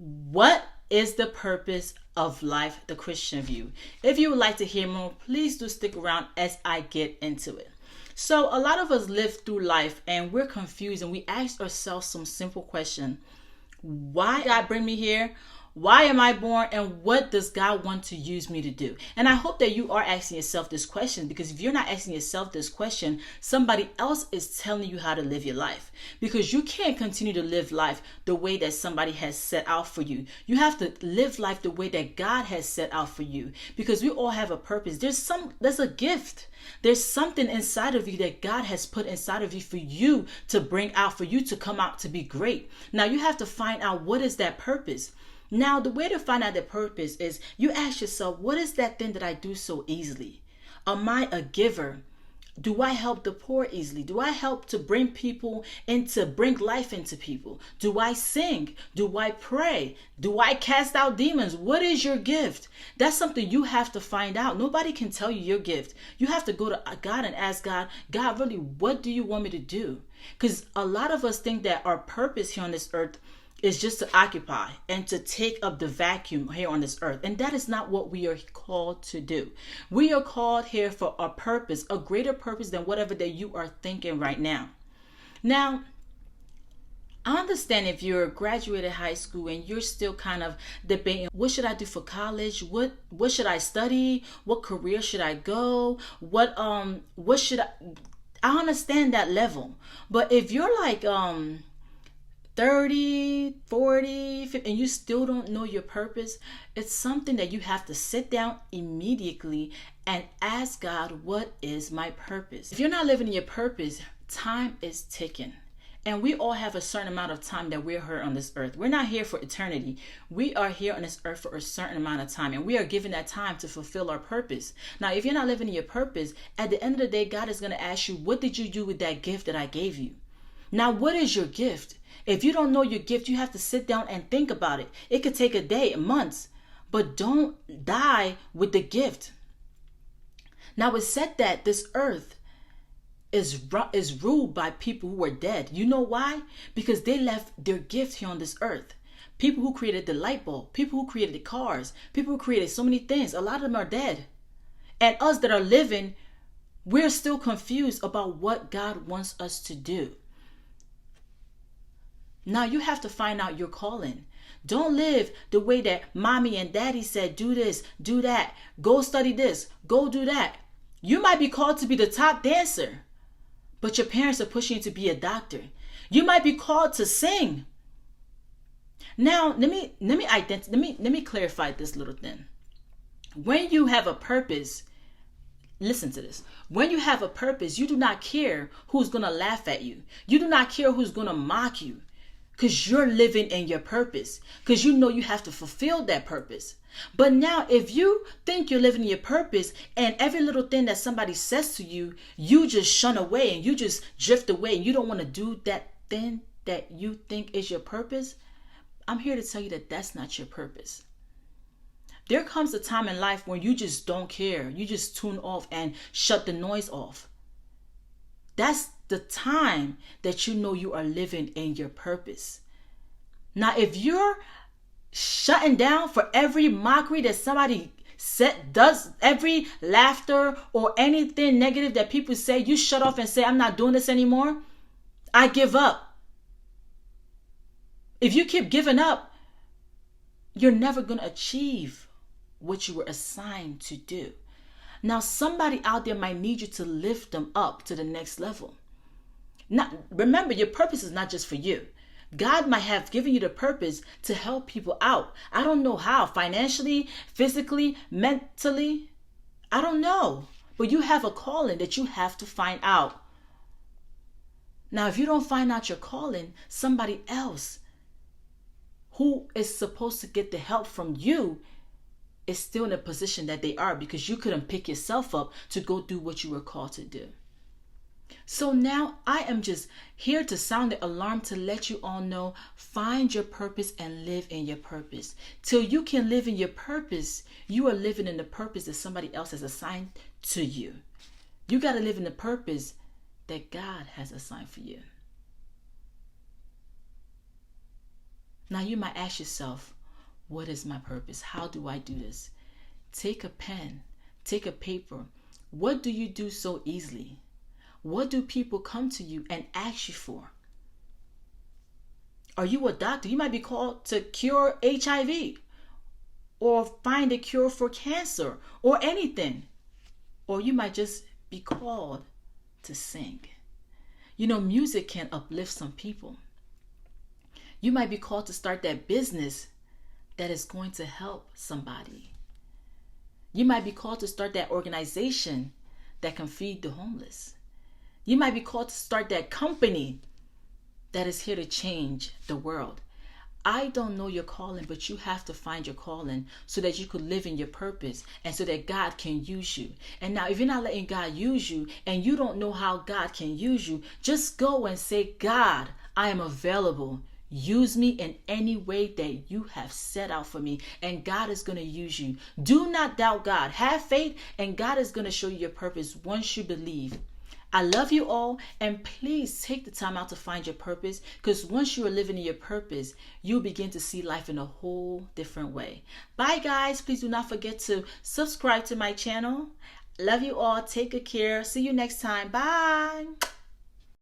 What is the purpose of life, the Christian view? If you would like to hear more, please do stick around as I get into it. So a lot of us live through life and we're confused and we ask ourselves some simple question. Why did God bring me here? Why am I born? And what does God want to use me to do? And I hope that you are asking yourself this question, because if you're not asking yourself this question, somebody else is telling you how to live your life. Because you can't continue to live life the way that somebody has set out for you. You have to live life the way that God has set out for you, because we all have a purpose. There's a gift. There's something inside of you that God has put inside of you for you to bring out, for you to come out to be great. Now you have to find out, what is that purpose? Now, the way to find out the purpose is you ask yourself, what is that thing that I do so easily? Am I a giver? Do I help the poor easily? Do I help to bring life into people? Do I sing? Do I pray? Do I cast out demons? What is your gift? That's something you have to find out. Nobody can tell you your gift. You have to go to God and ask God, really, what do you want me to do? Because a lot of us think that our purpose here on this earth is just to occupy and to take up the vacuum here on this earth. And that is not what we are called to do. We are called here for a purpose, a greater purpose than whatever that you are thinking right now. Now, I understand if you're graduated high school and you're still kind of debating, what should I do for college? What should I study? What career should I go? What should I understand that level. But if you're like 30, 40, 50, and you still don't know your purpose, it's something that you have to sit down immediately and ask God, what is my purpose? If you're not living in your purpose, time is ticking. And we all have a certain amount of time that we're here on this earth. We're not here for eternity. We are here on this earth for a certain amount of time, and we are given that time to fulfill our purpose. Now, if you're not living in your purpose, at the end of the day, God is going to ask you, what did you do with that gift that I gave you? Now, what is your gift? If you don't know your gift, you have to sit down and think about it. It could take a day, months, but don't die with the gift. Now, it's said that this earth is ruled by people who are dead. You know why? Because they left their gift here on this earth. People who created the light bulb, people who created the cars, people who created so many things, a lot of them are dead. And us that are living, we're still confused about what God wants us to do. Now you have to find out your calling. Don't live the way that mommy and daddy said, do this, do that, go study this, go do that. You might be called to be the top dancer, but your parents are pushing you to be a doctor. You might be called to sing. Now, let me clarify this little thing. When you have a purpose, listen to this. When you have a purpose, you do not care who's going to laugh at you. You do not care who's going to mock you. Because you're living in your purpose. Because you know you have to fulfill that purpose. But now if you think you're living in your purpose and every little thing that somebody says to you, you just shun away and you just drift away and you don't want to do that thing that you think is your purpose, I'm here to tell you that that's not your purpose. There comes a time in life when you just don't care. You just tune off and shut the noise off. That's the time that you know you are living in your purpose. Now, if you're shutting down for every mockery that somebody does, every laughter or anything negative that people say, you shut off and say, I'm not doing this anymore. I give up. If you keep giving up, you're never going to achieve what you were assigned to do. Now, somebody out there might need you to lift them up to the next level. Now, remember, your purpose is not just for you. God might have given you the purpose to help people out. I don't know how, financially, physically, mentally. I don't know. But you have a calling that you have to find out. Now, if you don't find out your calling, somebody else who is supposed to get the help from you is still in a position that they are, because you couldn't pick yourself up to go do what you were called to do. So now I am just here to sound the alarm to let you all know, find your purpose and live in your purpose. Till you can live in your purpose, you are living in the purpose that somebody else has assigned to you. You got to live in the purpose that God has assigned for you. Now you might ask yourself, what is my purpose? How do I do this? Take a pen, take a paper. What do you do so easily? What do people come to you and ask you for? Are you a doctor? You might be called to cure HIV or find a cure for cancer or anything. Or you might just be called to sing. You know, music can uplift some people. You might be called to start that business that is going to help somebody. You might be called to start that organization that can feed the homeless. You might be called to start that company that is here to change the world. I don't know your calling, but you have to find your calling so that you could live in your purpose and so that God can use you. And now, if you're not letting God use you and you don't know how God can use you, just go and say, God, I am available. Use me in any way that you have set out for me, and God is going to use you. Do not doubt God. Have faith, and God is going to show you your purpose once you believe. I love you all, and please take the time out to find your purpose, because once you are living in your purpose, you'll begin to see life in a whole different way. Bye, guys. Please do not forget to subscribe to my channel. Love you all. Take good care. See you next time. Bye.